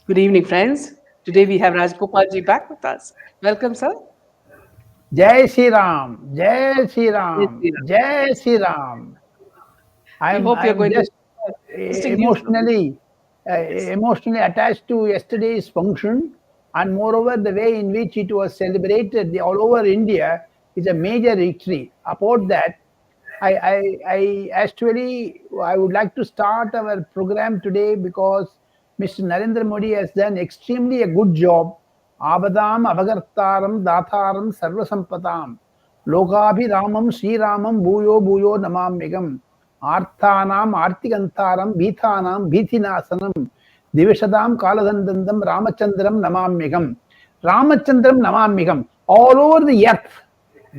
Good evening, friends. Today we have Rajgopalji back with us. Welcome, sir. Jai Shri Ram, Jai Shri Yes, Ram, Sriraam. Jai Shri Ram. We I'm hope you're I'm going to just share interesting news from us. emotionally Yes. emotionally attached to yesterday's function, and moreover the way in which it was celebrated all over India is a major victory. About that, I actually I would like to start our program today because Mr. Narendra Modi has done extremely a good job. Abadam Avagartaram Datharam Sarvasampatam Lokabhiramam Sriramam Bhuyo Bhuyo Namamyagam Arthanam Artigantaram Bhithanam Bhitinasanam Divishadam Kaladandandam Ramachandram Namamyagam Ramachandram Namamyagam all over the earth,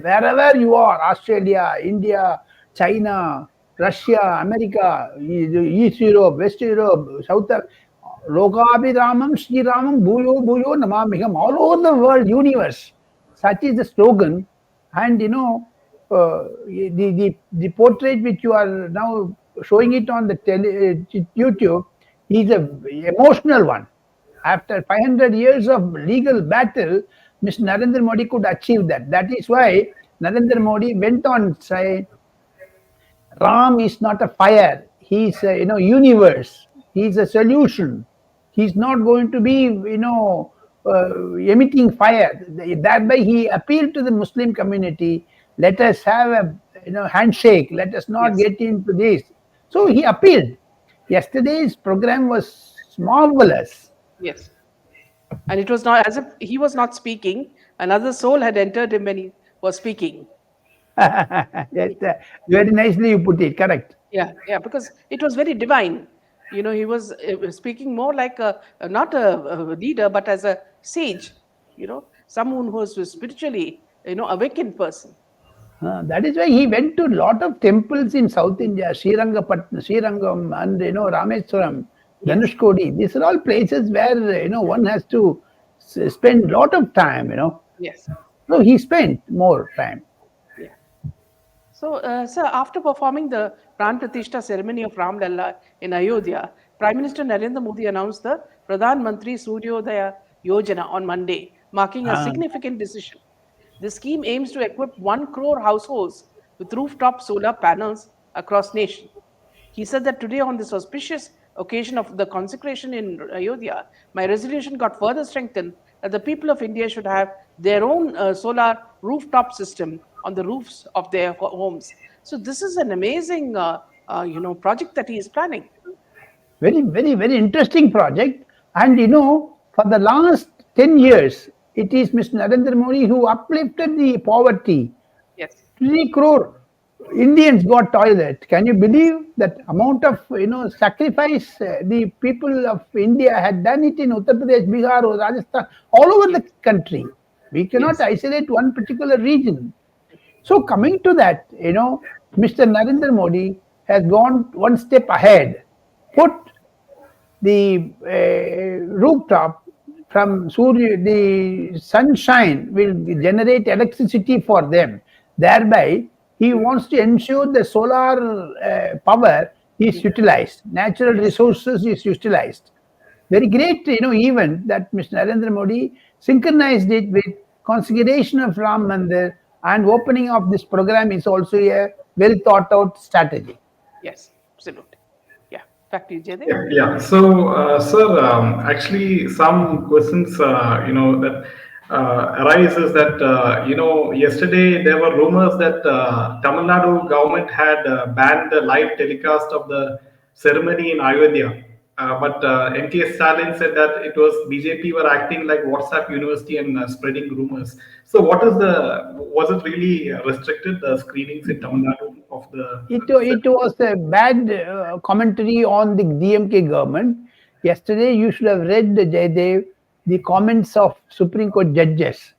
wherever you are, Australia, India, China, Russia, America, East Europe, West Europe, South, Lokabhiramam, Sri Ramam, Bhuyo, Bhuyo, Namamiham, all over the world, universe. Such is the slogan. And the portrait which you are now showing it on the YouTube is a emotional one. After 500 years of legal battle, Mr. Narendra Modi could achieve that. That is why Narendra Modi went on say, Ram is not a fire. He's a universe. He's a solution. He's not going to be emitting fire. Thereby he appealed to the Muslim community. Let us have a handshake. Let us not Yes. get into this. So he appealed. Yesterday's program was marvelous. Yes. And it was not as if he was not speaking, another soul had entered him when he was speaking. Yes, very nicely you put it. Correct. Yeah, yeah, because it was very divine. He was speaking more like not a leader, but as a sage, someone who was spiritually, awakened person. That is why he went to lot of temples in South India, Srirangam, and Rameswaram, Yes, Dhanushkodi. These are all places where one has to spend lot of time. yes, So he spent more time. yeah. So, sir, after performing the Pran Pratishtha ceremony of Ram Lalla in Ayodhya, Prime Minister Narendra Modi announced the Pradhan Mantri Suryodaya Yojana on Monday, marking a Uh, significant decision. The scheme aims to equip 1 crore households with rooftop solar panels across nation. He said that today, on this auspicious occasion of the consecration in Ayodhya, my resolution got further strengthened that the people of India should have their own solar rooftop system on the roofs of their homes. So this is an amazing, project that he is planning. very, very, very interesting project. And for the last 10 years, it is Mr. Narendra Modi who uplifted the poverty. Yes, 3 crore Indians got toilet. Can you believe that amount of sacrifice the people of India had done it in Uttar Pradesh, Bihar, or Rajasthan, all over yes, the country. We cannot yes, isolate one particular region. So coming to that, Mr. Narendra Modi has gone one step ahead, put the rooftop from Surya, the sunshine will generate electricity for them. Thereby, he wants to ensure the solar power is utilized, natural yes. resources is utilized. Very great, event that Mr. Narendra Modi synchronized it with consecration of Ram Mandir, and opening of this program is also a well thought out strategy. Yes, absolutely. Yeah. Back to you, Jaydev. Yeah, yeah. So, sir, actually, some questions, that arises that, yesterday there were rumors that Tamil Nadu government had banned the live telecast of the ceremony in Ayodhya. But NK Stalin said that it was BJP were acting like WhatsApp University and spreading rumors. So, was it really restricted, the screenings in Tamil Nadu of the It was a bad commentary on the DMK government. Yesterday, you should have read Jaydev, the comments of Supreme Court judges.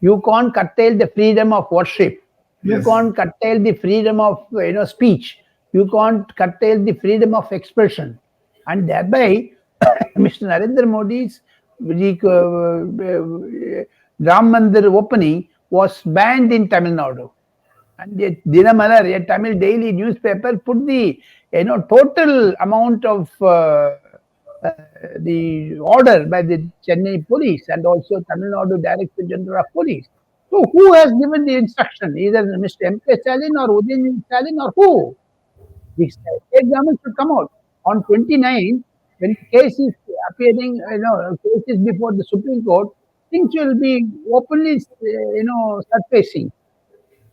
You can't curtail the freedom of worship. You Yes. can't curtail the freedom of speech. You can't curtail the freedom of expression, and thereby, Mr. Narendra Modi's Ram Mandir opening was banned in Tamil Nadu. And yet Dinamalar, a Tamil daily newspaper, put the total amount of the order by the Chennai police and also Tamil Nadu Director General of Police. So who has given the instruction? Either Mr. M.K. Stalin or Udin Stalin or who? The state government should come out on 29th when the case is appearing, case is before the Supreme Court. Things will be openly, surfacing.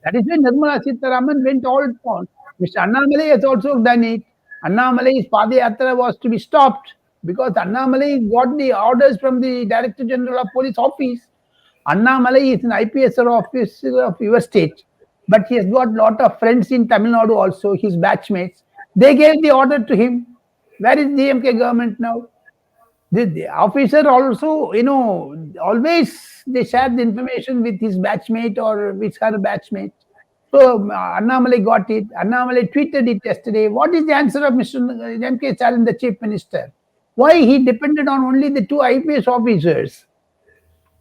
That is why Nirmala Sitharaman went all on. Mr. Annamalai has also done it. Annamalai's Padayatra was to be stopped because Annamalai got the orders from the Director General of Police Office. Annamalai is an IPS officer of your state, but he has got lot of friends in Tamil Nadu also, his batchmates. They gave the order to him. Where is the DMK government now? The officer also, always they share the information with his batchmate or with her batchmate. So Annamalai got it. Annamalai tweeted it yesterday. What is the answer of Mr. M.K. Stalin, the chief minister? Why he depended on only the two IPS officers,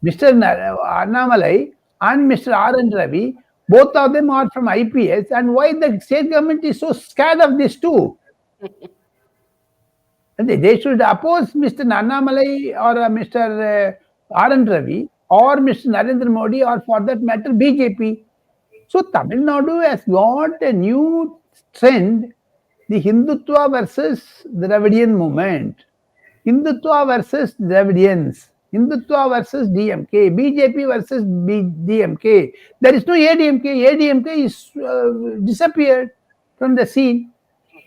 Mr. Annamalai and Mr. R.N. Ravi? Both of them are from IPS, and why the state government is so scared of these two? They should oppose Mr. Annamalai or Mr. R.N. Ravi or Mr. Narendra Modi or for that matter BJP. So Tamil Nadu has got a new trend, the Hindutva versus Dravidian movement. Hindutva versus Dravidians. Hindutva versus DMK. BJP versus DMK. There is no ADMK. ADMK is disappeared from the scene.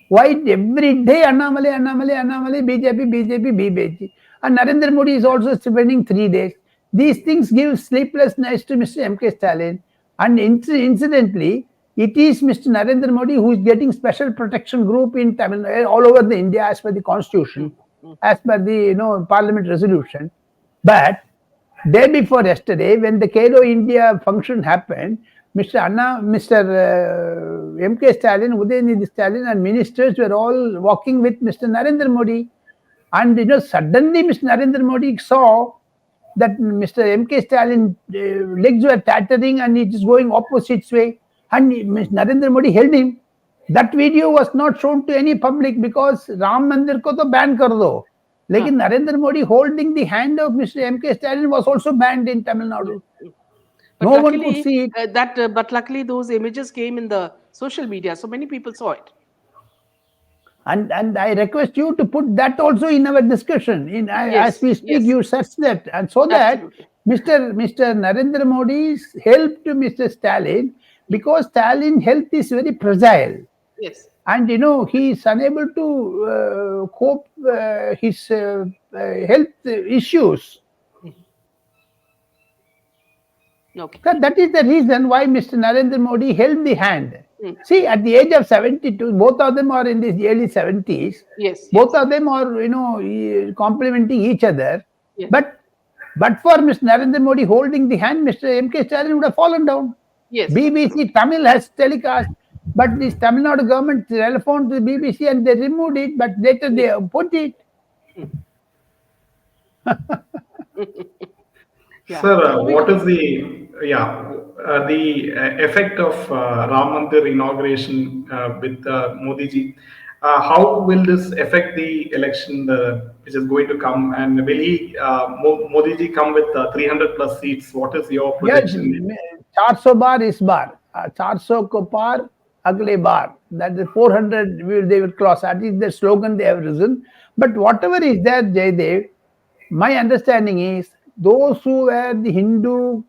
Why every day Annamalai, BJP, and Narendra Modi is also spending 3 days. These things give sleepless nights to Mr. M.K. Stalin. And incidentally, it is Mr. Narendra Modi who is getting special protection group in Tamil all over the India as per the constitution, as per the parliament resolution. But day before yesterday, when the Kalo India function happened, Mr. M.K. Stalin, Udayanithi Stalin, and ministers were all walking with Mr. Narendra Modi. And suddenly Mr. Narendra Modi saw that Mr. M.K. Stalin legs were tattering and it is going opposite way. And Mr. Narendra Modi held him. That video was not shown to any public because Ram Mandir ko to ban kar do. Lekin Narendra Modi holding the hand of Mr. M.K. Stalin was also banned in Tamil Nadu. But No luckily, one could see it. but luckily, those images came in the social media, so many people saw it. And I request you to put that also in our discussion. Yes, As we speak, yes. you search that, and so that Absolutely. Mr. Narendra Modi's help to Mr. Stalin, because Stalin health is very fragile, Yes. and he is unable to cope his health issues. Okay. That is the reason why Mr. Narendra Modi held the hand. See, at the age of 72, both of them are in the early 70s. Yes. Both yes. of them are, complementing each other. Yes. But for Mr. Narendra Modi holding the hand, Mr. M.K. Stalin would have fallen down. Yes. BBC Tamil has telecast, but this Tamil Nadu government telephoned to the BBC and they removed it, but later they put it. Yeah. Sir, So moving what on. is the effect of Ram Mandir inauguration with Modi ji? How will this affect the election which is going to come? And will Modi ji come with 300 plus seats? What is your Yes, projection? 400 bar is bar. 400 ko par, agle bar. That is 400 they will cross. That is the slogan they have risen. But whatever is there, Jaydev, my understanding is those who were the Hindu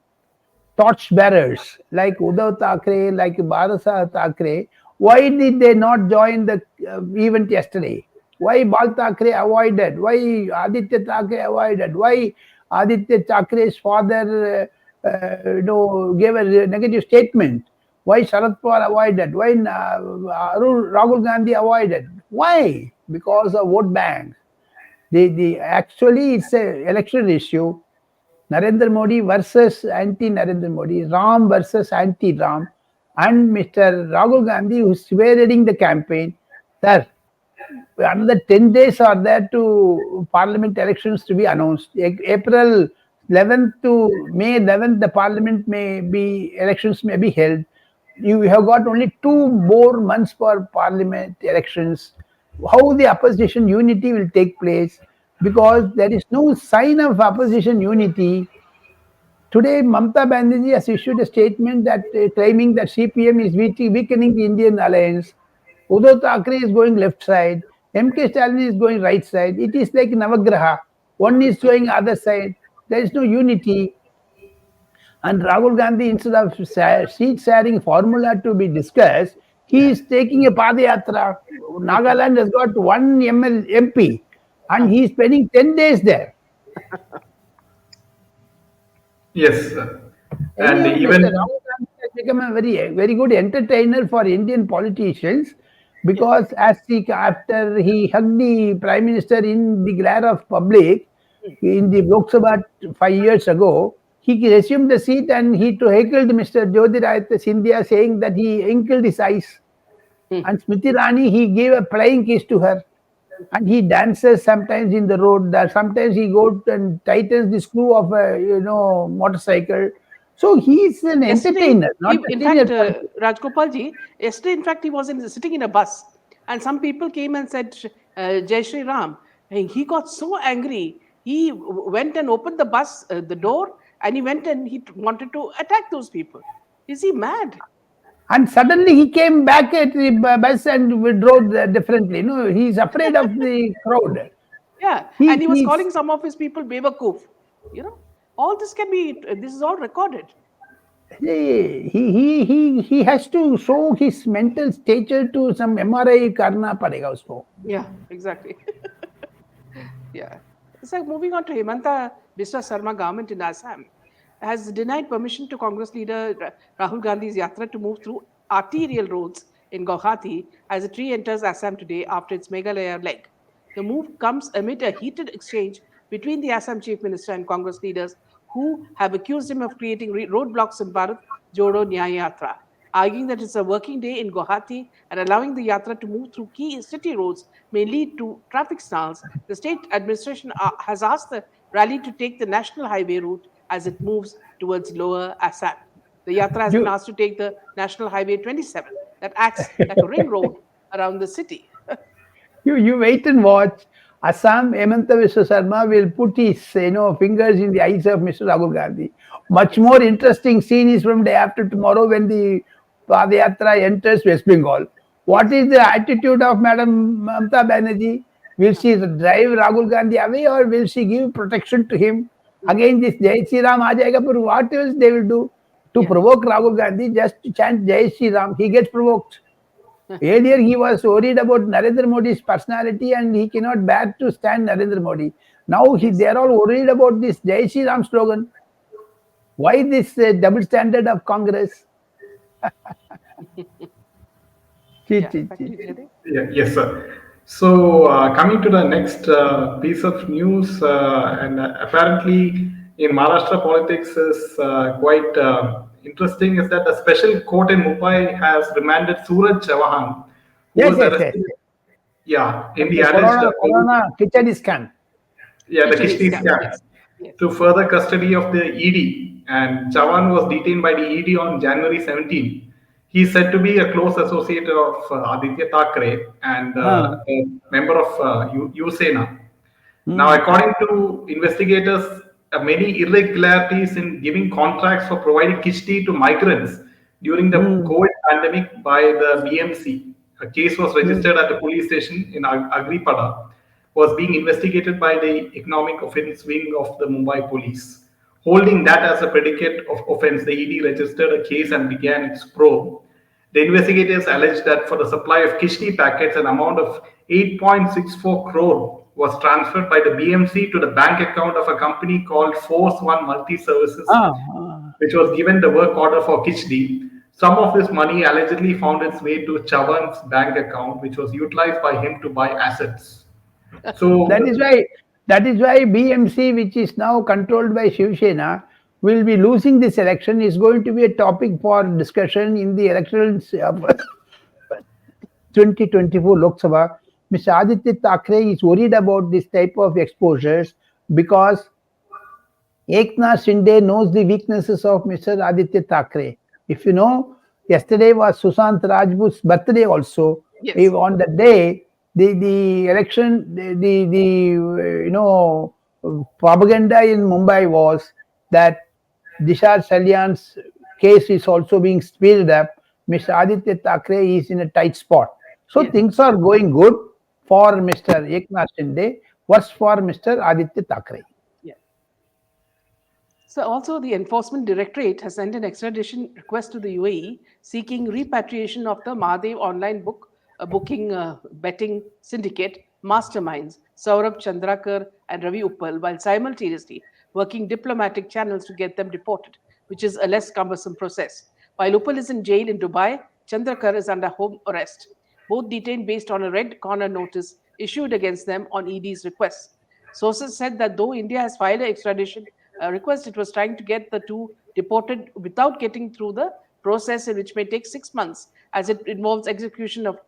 torch bearers, like Uddhav Thackeray, like Bharasa Thackeray, why did they not join the event yesterday? Why Bal Thackeray avoided? Why Aditya Thackeray avoided? Why Aditya Thackeray's father, gave a negative statement? Why Sharad Pawar avoided? Why Rahul Gandhi avoided? Why? Because of vote banks. Actually it's a election issue. Narendra Modi versus anti-Narendra Modi, Ram versus anti-Ram, and Mr. Rahul Gandhi who is spearheading the campaign. Sir, another 10 days are there to parliament elections to be announced. April 11th to May 11th, the parliament elections may be held. You have got only 2 more months for parliament elections. How the opposition unity will take place? because there is no sign of opposition unity. Today, Mamata Banerjee has issued a statement that claiming that CPM is weakening the Indian alliance. Uddhav Thackeray is going left side. MK Stalin is going right side. It is like Navagraha. One is going other side. There is no unity. And Rahul Gandhi, instead of seat sharing formula to be discussed, he Yeah. is taking a Padayatra. Nagaland has got one MP and he is spending 10 days there. Yes, sir. And Anyhow, Mr. even Rahul Gandhi has become a very good entertainer for Indian politicians Yeah. because after he hugged the Prime Minister in the glare of public in the Lok Sabha 5 years ago, he resumed the seat and he heckled Mr. Jyotiraditya Scindia saying that he inkled his eyes. And Smriti Rani, he gave a flying kiss to her. And he dances sometimes in the road. Sometimes he goes and tightens the screw of a motorcycle. So he's an Yesterday, entertainer, not a in senior fact, politician. Rajgopalji, yesterday, in fact, he was sitting in a bus, and some people came and said, Jai Shri Ram. And he got so angry. He went and opened the bus, the door, and he went and he wanted to attack those people. Is he mad? And suddenly he came back at the bus and withdrew differently. No, he's afraid of the crowd. Yeah, and he was He's calling some of his people Bewakoof. You know, all this can be, this is all recorded. he has to show his mental stature to some MRI karna padega usko. Yeah, exactly. Yeah. So moving on to Hemanta Biswa Sarma government in Assam has denied permission to Congress leader Rahul Gandhi's Yatra to move through arterial roads in Guwahati as the tree enters Assam today after its Meghalaya leg. The move comes amid a heated exchange between the Assam chief minister and Congress leaders who have accused him of creating roadblocks in Bharat Jodo Nyaya Yatra, arguing that it's a working day in Guwahati and allowing the Yatra to move through key city roads may lead to traffic snarls. The state administration has asked the rally to take the national highway route as it moves towards lower Assam. The Yatra has been You, asked to take the National Highway 27 that acts like a ring road around the city. you wait and watch. Assam Hemanta Biswa Sarma will put his fingers in the eyes of Mr. Rahul Gandhi. Much more interesting scene is from day after tomorrow when the Padayatra enters West Bengal. What Yes. is the attitude of Madam Mamata Banerjee? Will she drive Rahul Gandhi away or will she give protection to him? Again, this Jai Shri Ram aa jayega, but what else they will do? To Yeah. provoke Rahul Gandhi, just to chant Jai Shri Ram, he gets provoked. Earlier, he was worried about Narendra Modi's personality and he cannot bear to stand Narendra Modi. Now Yes. they are all worried about this Jai Shri Ram slogan. Why this double standard of Congress? Chi, Yeah. chi, Back chi. to you, Jaideep. yeah, yes, sir. So, coming to the next piece of news, and apparently in Maharashtra politics is quite interesting, is that a special court in Mumbai has remanded Suraj Chauhan, who Yes, was yes, yes. arrested, yeah, in the The alleged Corona Kichadi scan. yeah, the Khichdi Kishti scam. scam, Yes. Yes. to further custody of the ED. And Chavan was detained by the ED on January 17. He is said to be a close associate of Aditya Thackeray and Huh. a member of Sena. Now, Hmm. according to investigators, many irregularities in giving contracts for providing kishti to migrants during the Hmm. COVID pandemic by the BMC. A case was Hmm. registered at the police station in Agripada, was being investigated by the Economic Offence Wing of the Mumbai Police. Holding that as a predicate of offence, the ED registered a case and began its probe. The investigators alleged that for the supply of kishti packets, an amount of 8.64 crore was transferred by the BMC to the bank account of a company called Force One Multi Services, Ah, ah. which was given the work order for Kichdi. Some of this money allegedly found its way to Chavan's bank account, which was utilized by him to buy assets. So, That is why BMC, which is now controlled by Shiv Sena, will be losing this election. Is going to be a topic for discussion in the elections of 2024 Lok Sabha. Mr. Aditya Thackeray is worried about this type of exposures because Eknath Shinde knows the weaknesses of Mr. Aditya Thackeray. If you know, yesterday was Sushant Rajput's birthday also. Yes. On the day, the election, propaganda in Mumbai was that Disha SIT's case is also being speeded up. Mr. Aditya Thackeray is in a tight spot. So Yes. things are going good for Mr. Eknath Shinde. Worse for Mr. Aditya Thackeray. Yeah. So, also, the Enforcement Directorate has sent an extradition request to the UAE seeking repatriation of the Mahadev online booking betting syndicate masterminds Saurabh Chandrakar and Ravi Uppal, while simultaneously working diplomatic channels to get them deported, which is a less cumbersome process. While Uppal is in jail in Dubai, Chandrakar is under home arrest, both detained based on a red corner notice issued against them on ED's request. Sources said that though India has filed an extradition request, it was trying to get the two deported without getting through the process, which may take 6 months, as it involves execution of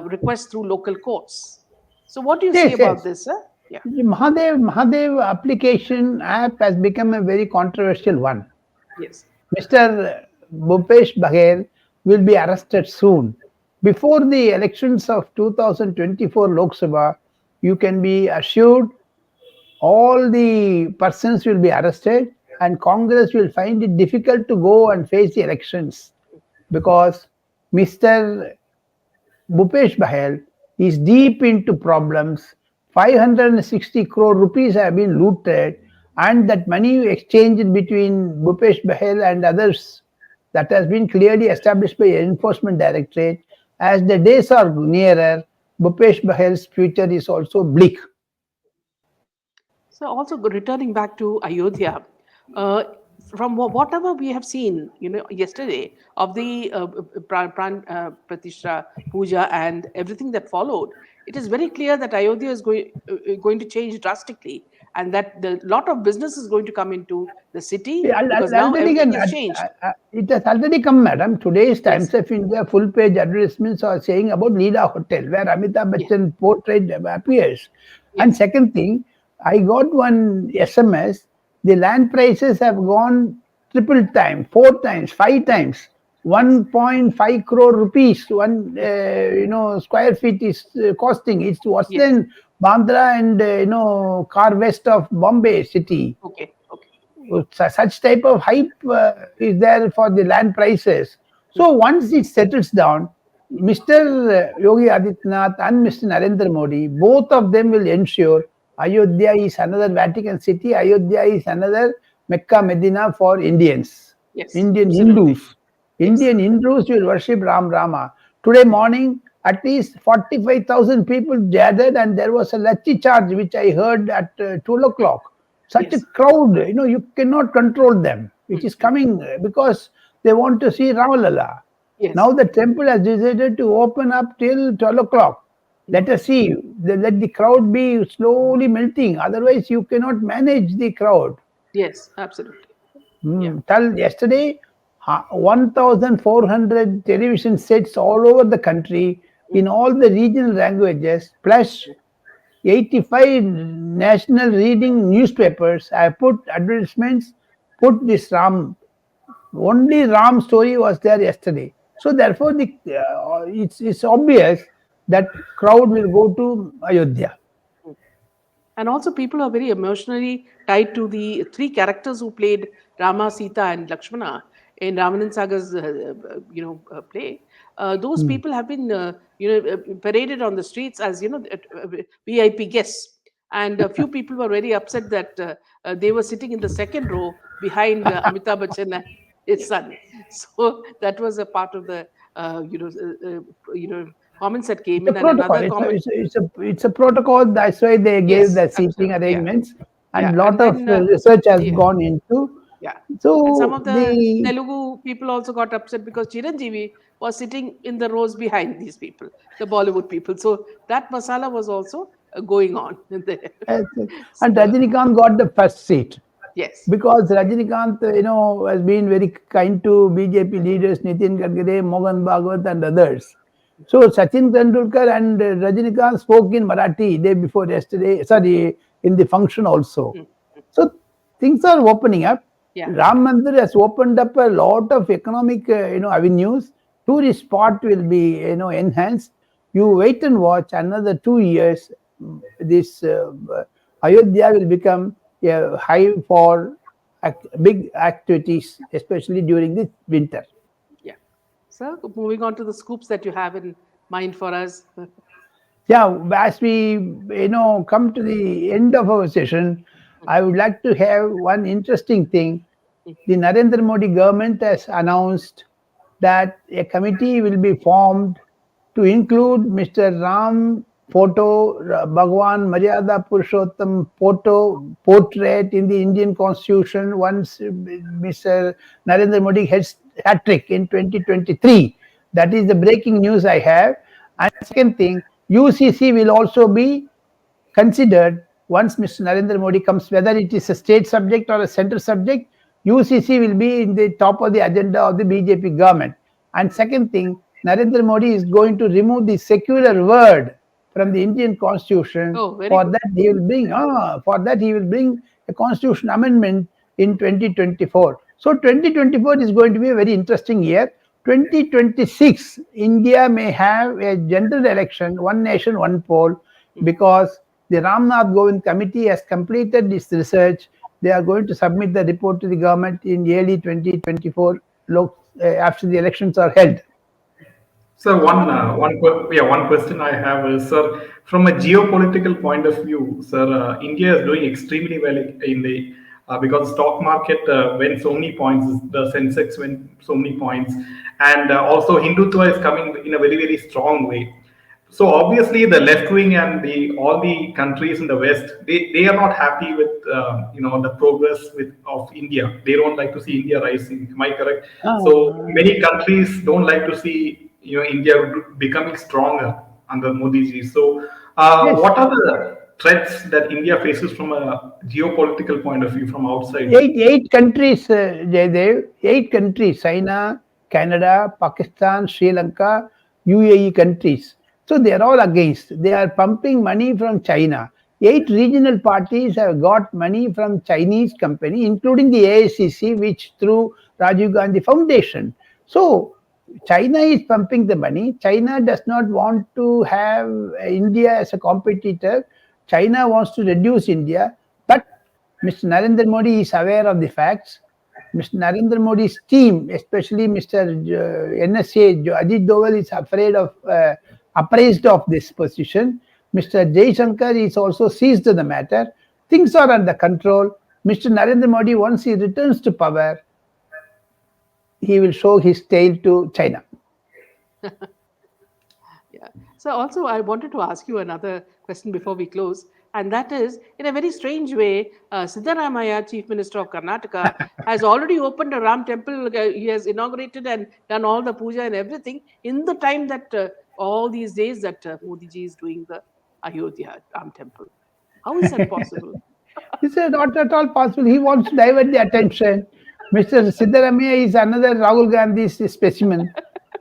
requests through local courts. So, what do you say Yes, about yes. this, sir? Yeah. The Mahadev application app has become a very controversial one. Yes. Mr. Bhupesh Baghel will be arrested soon. Before the elections of 2024 Lok Sabha, you can be assured all the persons will be arrested and Congress will find it difficult to go and face the elections because Mr. Bhupesh Baghel is deep into problems. 560 crore rupees have been looted, and that money exchanged between Bhupesh Baghel and others that has been clearly established by Enforcement Directorate. As the days are nearer, Bhupesh Baghel's future is also bleak. So, also returning back to Ayodhya, uh, from whatever we have seen, yesterday of the Pratishtha Puja and everything that followed, it is very clear that Ayodhya is going to change drastically, and that the lot of business is going to come into the city because now Already everything is changed. it has already come, madam. Today's Yes, Times of India full page advertisements are saying about Leela Hotel, where Amitabh yeah, Bachchan portrait appears. And yes, second thing, I got one SMS. The land prices have gone triple time, four times, five times. yes, 1.5 crore rupees, one square feet is costing. It's worse yes. than Bandra and Car West of Bombay city. Okay, okay. Such type of hype is there for the land prices. So Mhm. once it settles down, Mr. Yogi Adityanath and Mr. Narendra Modi, both of them will ensure Ayodhya is another Vatican city. Ayodhya is another Mecca Medina for Indians, Yes, Indian absolutely. Hindus. Yes, Indian Hindus will worship Ram Rama. Today morning, at least 45,000 people gathered, and there was a lathi charge which I heard at 12 o'clock. Such a yes, crowd, you cannot control them. It is Mhm. coming because they want to see Ramalala. Yes. Now the temple has decided to open up till 12 o'clock. Let us see. Let the crowd be slowly melting. Otherwise, you cannot manage the crowd. Yes, absolutely. Yeah. Till yesterday, 1,400 television sets all over the country in Mhm. all the regional languages, plus 85 national reading newspapers have put advertisements, put this Ram. Only Ram story was there yesterday. So therefore, it's obvious that crowd will go to Ayodhya. And also, people are very emotionally tied to the three characters who played Rama, Sita, and Lakshmana in Ramanan Saga's, play. Those people have been, paraded on the streets as VIP guests, and a few people were very upset that they were sitting in the second row behind Amitabh Bachchan and his son. So that was a part of the, comments that came It's a in, and protocol. another comment. It's a protocol. That's why they gave Yes, the seating absolutely. Yeah. arrangements, Yeah, and and lot of then research has yeah, gone into. yeah, and some So of the the Telugu people also got upset because Chiranjeevi was sitting in the rows behind these people, the Bollywood people. So that masala was also going on there. uh, and So Rajinikanth got the first seat. yes, Because Rajinikanth, has been very kind to BJP leaders, Nitin Gadkari, Mohan Bhagwat, and others. So Sachin Tendulkar and Rajinikanth spoke in Marathi day before yesterday. Sorry, in the function also. Mm, mm, So things are opening up. yeah, Ram Mandir has opened up a lot of economic, avenues. Tourist spot will be, enhanced. You wait and watch another 2 years. This Ayodhya will become a hive for big activities, especially during the winter. Yeah. So, moving on to the scoops that you have in mind for us. Yeah, as we come to the end of our session, I would like to have one interesting thing. The Narendra Modi government has announced that a committee will be formed to include Mr. Ram photo, Bhagwan Maryada Purushottam photo portrait in the Indian Constitution once Mr. Narendra Modi has hat trick in 2023. That is the breaking news I have. And second thing, UCC will also be considered once Mr. Narendra Modi comes, whether it is a state subject or a central subject, UCC will be in the top of the agenda of the BJP government. And second thing, Narendra Modi is going to remove the secular word from the Indian constitution. Oh, very For good. that he will bring, a constitution amendment in 2024. So 2024 is going to be a very interesting year. 2026, India may have a general election, one nation, one poll, because the Ramnath Govind committee has completed its research. They are going to submit the report to the government in early 2024 after the elections are held. So one question I have is, sir, from a geopolitical point of view, sir, India is doing extremely well in the because stock market went so many points, the Sensex went so many points, and also Hindutva is coming in a very strong way. So obviously the left wing and the all the countries in the West, they are not happy with the progress of India. They don't like to see India rising. Am I correct? So Uh, many countries don't like to see India becoming stronger under Modi ji. So yes, what are the threats that India faces from a geopolitical point of view from outside? eight countries, Jaydev, 8 countries: China, Canada, Pakistan, Sri Lanka, UAE countries. So they are all against. They are pumping money from China. 8 regional parties have got money from Chinese company, including the AICC, which through Rajiv Gandhi Foundation. So China is pumping the money. China does not want to have India as a competitor. China wants to reduce India, but Mr. Narendra Modi is aware of the facts. Mr. Narendra Modi's team, especially Mr. NSA, Ajit Doval, is appraised of this position. Mr. Jaishankar is also seized the matter. Things are under control. Mr. Narendra Modi, once he returns to power, he will show his tail to China. Yeah. So also, I wanted to ask you another question before we close, and that is, in a very strange way, Siddaramaiah, Chief Minister of Karnataka, has already opened a Ram temple. He has inaugurated and done all the puja and everything in the time that all these days that Modi ji is doing the Ayodhya Ram temple. How is that possible? He said, not at all possible. He wants to divert the attention. Mr. Siddaramaiah is another Rahul Gandhi's specimen.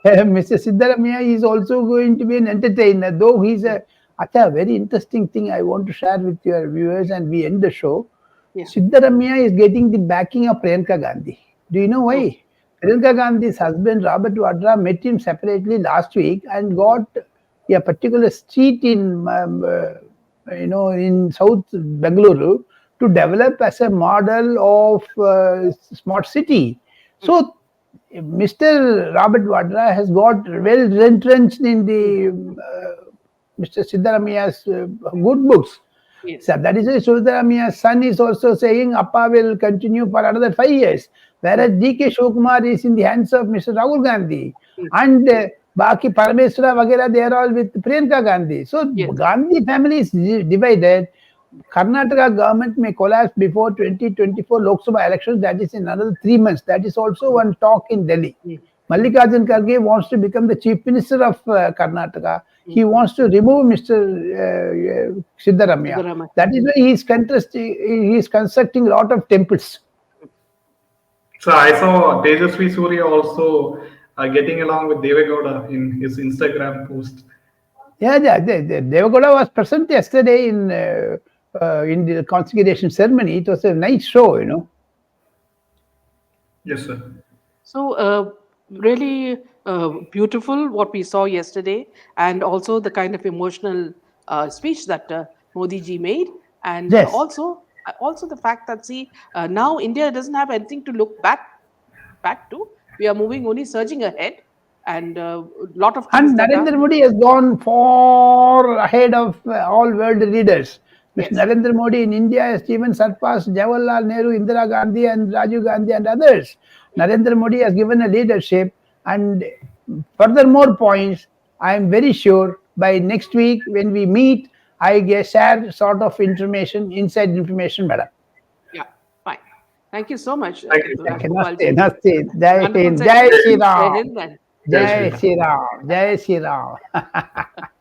Mr. Siddaramaiah is also going to be an entertainer, though he's a. Acha, very interesting thing I want to share with your viewers and we end the show. Yeah. Siddaramaiah is getting the backing of Priyanka Gandhi. Do you know Oh. why? Priyanka Gandhi's husband, Robert Vadra, met him separately last week and got a particular street in South Bengaluru to develop as a model of smart city. So Mr. Robert Vadra has got well entrenched in the Mr. Siddaramaiah's good books. Yes. So that is why Siddaramaiah's son is also saying Appa will continue for another 5 years, whereas D.K. Shivakumar is in the hands of Mr. Rahul Gandhi. And Baki Parameswara Vagera, they are all with Priyanka Gandhi. So Yes. Gandhi family is divided. Karnataka government may collapse before 2024 Lok Sabha elections, that is in another 3 months. That is also one talk in Delhi. Mallikarjun Kharge wants to become the chief minister of Karnataka. He wants to remove Mr. Siddaramaiah. Siddaramaiah. That is why he is constructing a lot of temples. So I saw Tejasvi Surya also getting along with Devegowda in his Instagram post. Yeah, Devagowda was present yesterday in the consecration ceremony. It was a nice show. Yes, sir. So Really beautiful what we saw yesterday, and also the kind of emotional speech that Modi ji made, and Yes. also the fact that, see, now India doesn't have anything to look back to. We are moving only surging ahead, and a lot of things And that are, Narendra Modi has gone far ahead of all world leaders. Mr. yes, Narendra Modi in India has even surpassed Jawaharlal Nehru, Indira Gandhi, and Rajiv Gandhi, and others. Narendra Modi has given a leadership, and furthermore points. I am very sure by next week when we meet, I get share sort of information, inside information, madam. yeah, fine. Thank you so much, Thank you, sir. Okay, Rajgopal namaste, ji. namaste. Jai Wonderful Hind, Jai session. Shri Jai Ram, Hind, and Jai Jai Shri Ram. Shri Ram, Jai Shri Ram.